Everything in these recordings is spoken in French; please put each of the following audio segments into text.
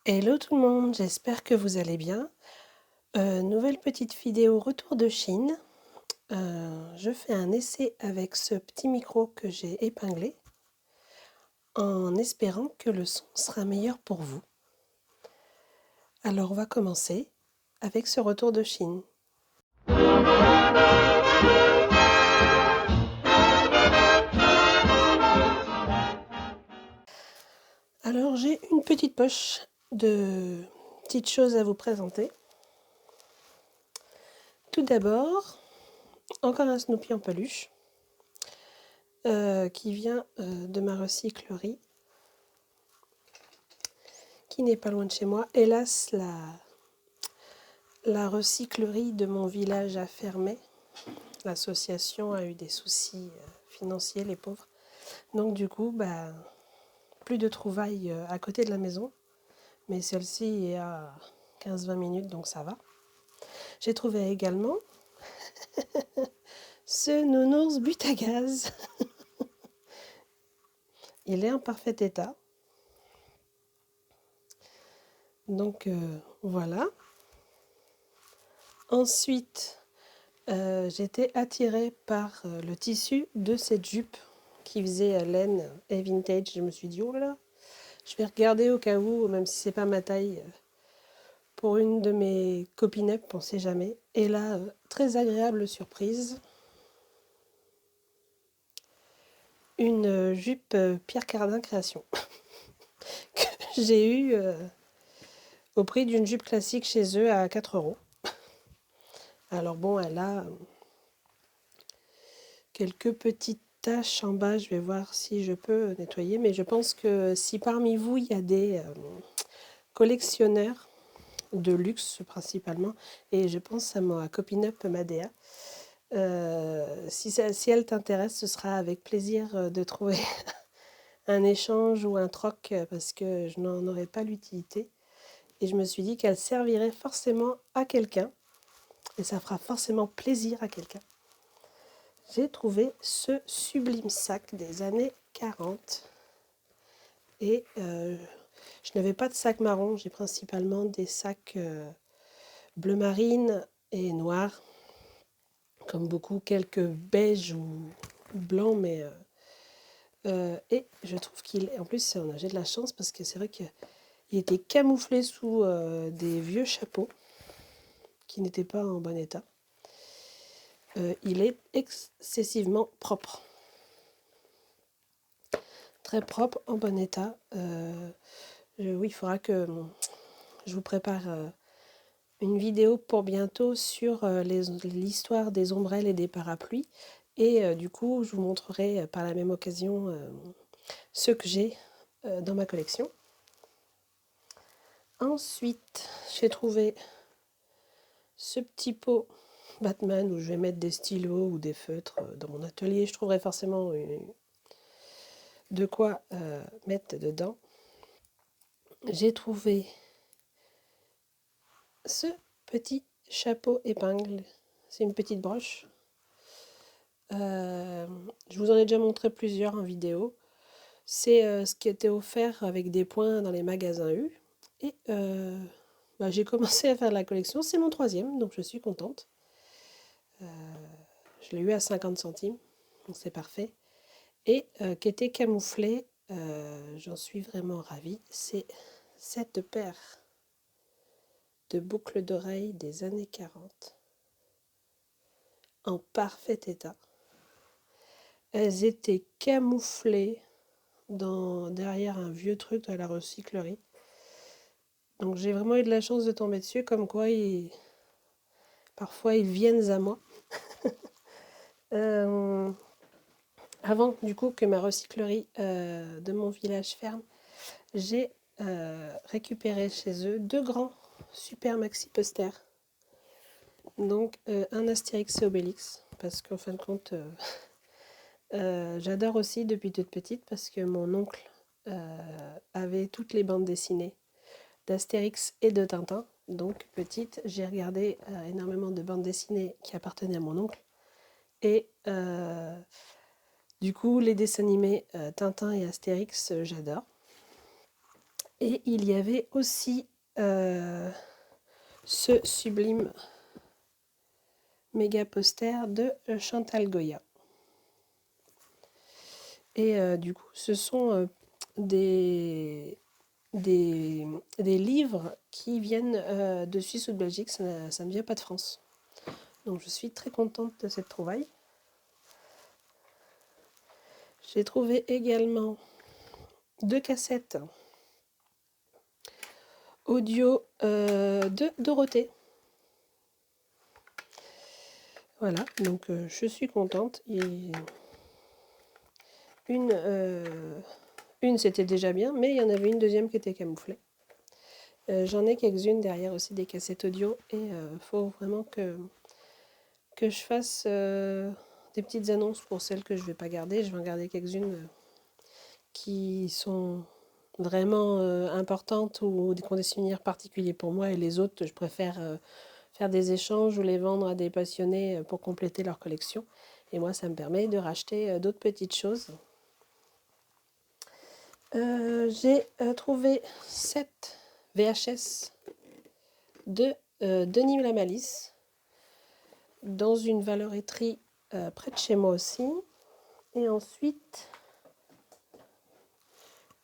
Hello tout le monde, j'espère que vous allez bien. Nouvelle petite vidéo retour de Chine. Je fais un essai avec ce petit micro que j'ai épinglé en espérant que le son sera meilleur pour vous. Alors on va commencer avec ce retour de Chine. Alors j'ai une petite poche de petites choses à vous présenter. Tout d'abord, encore un Snoopy en peluche qui vient de ma recyclerie, qui n'est pas loin de chez moi. Hélas, la recyclerie de mon village a fermé. L'association a eu des soucis financiers, les pauvres. Donc du coup, plus de trouvailles à côté de la maison. Mais celle-ci est à 15-20 minutes, donc ça va. J'ai trouvé également ce nounours but à gaz. Il est en parfait état. Donc voilà. Ensuite, j'étais attirée par le tissu de cette jupe qui faisait laine et vintage. Je me suis dit, oh là, je vais regarder au cas où, même si c'est pas ma taille, pour une de mes copines, on ne sait jamais. Et là, très agréable surprise. Une jupe Pierre Cardin Création que j'ai eue au prix d'une jupe classique chez eux à 4 €. Alors bon, elle a quelques petites taches en bas. Je vais voir si je peux nettoyer. Mais je pense que si parmi vous, il y a des collectionneurs de luxe principalement, et je pense à ma copine Madea, si elle t'intéresse, ce sera avec plaisir de trouver un échange ou un troc parce que je n'en aurais pas l'utilité. Et je me suis dit qu'elle servirait forcément à quelqu'un et ça fera forcément plaisir à quelqu'un. J'ai trouvé ce sublime sac des années 40 et je n'avais pas de sac marron, j'ai principalement des sacs bleu marine et noir, comme beaucoup, quelques beiges ou blancs, mais et je trouve qu'il est, en plus j'ai de la chance parce que c'est vrai qu'il était camouflé sous des vieux chapeaux qui n'étaient pas en bon état. Il est excessivement propre, très propre, en bon état. Oui, il faudra que je vous prépare une vidéo pour bientôt sur l'histoire des ombrelles et des parapluies. Et du coup, je vous montrerai par la même occasion ceux que j'ai dans ma collection. Ensuite, j'ai trouvé ce petit pot Batman où je vais mettre des stylos ou des feutres dans mon atelier. Je trouverai forcément de quoi mettre dedans. J'ai trouvé ce petit chapeau épingle. C'est une petite broche. Je vous en ai déjà montré plusieurs en vidéo. C'est ce qui était offert avec des points dans les magasins U. Et j'ai commencé à faire la collection. C'est mon 3e, donc je suis contente. Je l'ai eu à 50 centimes, donc c'est parfait. Et qui était camouflé, j'en suis vraiment ravie. C'est cette paire de boucles d'oreilles des années 40 en parfait état. Elles étaient camouflées derrière un vieux truc de la recyclerie. Donc j'ai vraiment eu de la chance de tomber dessus, comme quoi parfois ils viennent à moi. Avant du coup que ma recyclerie de mon village ferme, j'ai récupéré chez eux 2 grands super maxi posters. Donc un Astérix et Obélix, parce qu'en fin de compte, j'adore aussi depuis toute petite, parce que mon oncle avait toutes les bandes dessinées d'Astérix et de Tintin. Donc petite, j'ai regardé énormément de bandes dessinées qui appartenaient à mon oncle. Et du coup, les dessins animés Tintin et Astérix, j'adore. Et il y avait aussi ce sublime méga poster de Chantal Goya. Et du coup, ce sont des livres qui viennent de Suisse ou de Belgique, ça ne vient pas de France. Donc je suis très contente de cette trouvaille. J'ai trouvé également 2 cassettes audio de Dorothée. Voilà, donc je suis contente. Et une c'était déjà bien, mais il y en avait une deuxième qui était camouflée. J'en ai quelques-unes derrière aussi, des cassettes audio, et il faut vraiment que je fasse des petites annonces pour celles que je ne vais pas garder. Je vais en garder quelques-unes qui sont vraiment importantes ou qui ont des souvenirs particuliers pour moi, et les autres, je préfère faire des échanges ou les vendre à des passionnés pour compléter leur collection. Et moi, ça me permet de racheter d'autres petites choses. J'ai trouvé 7 VHS de Denis Lamalice dans une valeureterie près de chez moi aussi. Et ensuite,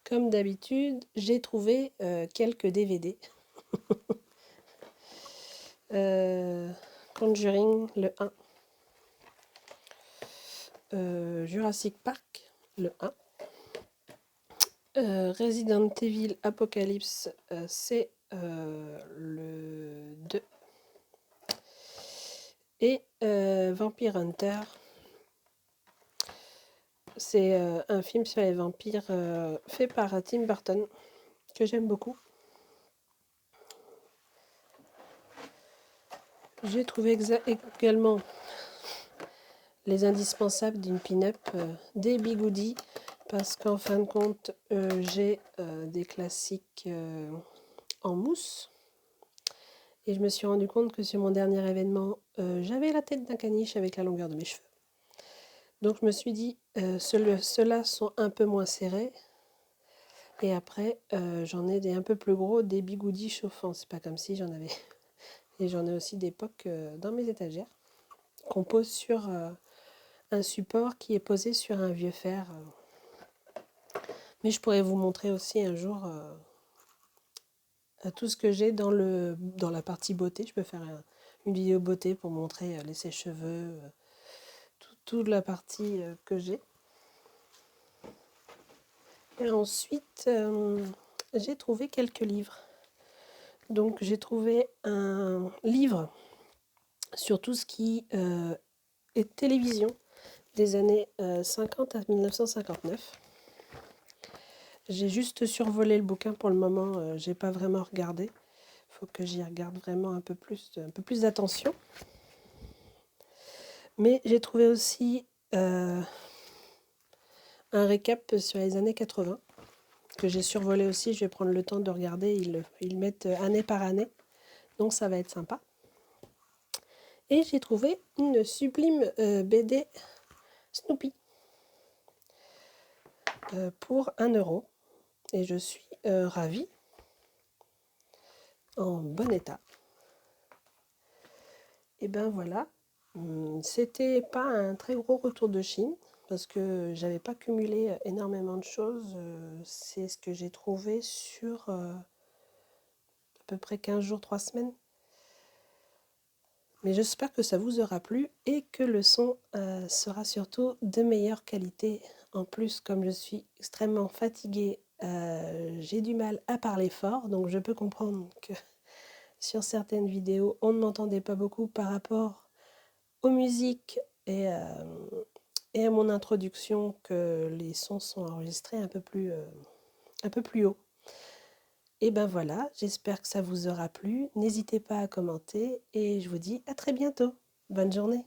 comme d'habitude, j'ai trouvé quelques DVD. Conjuring, le 1. Jurassic Park, le 1. Resident Evil Apocalypse, c'est le 2. Et Vampire Hunter, c'est un film sur les vampires fait par Tim Burton, que j'aime beaucoup. J'ai trouvé également les indispensables d'une pin-up, des bigoudis, parce qu'en fin de compte, j'ai des classiques en mousse. Et je me suis rendu compte que sur mon dernier événement, j'avais la tête d'un caniche avec la longueur de mes cheveux. Donc je me suis dit, ceux-là sont un peu moins serrés. Et après, j'en ai des un peu plus gros, des bigoudis chauffants. C'est pas comme si j'en avais. Et j'en ai aussi d'époque dans mes étagères, qu'on pose sur un support qui est posé sur un vieux fer. Mais je pourrais vous montrer aussi un jour tout ce que j'ai dans la partie beauté. Je peux faire une vidéo beauté pour montrer les sèche-cheveux, toute la partie que j'ai. Et ensuite, j'ai trouvé quelques livres. Donc j'ai trouvé un livre sur tout ce qui est télévision des années 50 à 1959. J'ai juste survolé le bouquin pour le moment, j'ai pas vraiment regardé. Il faut que j'y regarde vraiment un peu plus d'attention. Mais j'ai trouvé aussi un récap sur les années 80 que j'ai survolé aussi. Je vais prendre le temps de regarder. Ils mettent année par année, donc ça va être sympa. Et j'ai trouvé une sublime BD Snoopy pour 1 €. Et je suis ravie, en bon état. Et ben voilà, c'était pas un très gros retour de Chine, parce que j'avais pas cumulé énormément de choses. C'est ce que j'ai trouvé sur à peu près 15 jours, 3 semaines. Mais j'espère que ça vous aura plu et que le son sera surtout de meilleure qualité. En plus, comme je suis extrêmement fatiguée, j'ai du mal à parler fort, donc je peux comprendre que sur certaines vidéos, on ne m'entendait pas beaucoup par rapport aux musiques et à mon introduction, que les sons sont enregistrés un peu plus haut. Et ben voilà, j'espère que ça vous aura plu. N'hésitez pas à commenter et je vous dis à très bientôt. Bonne journée.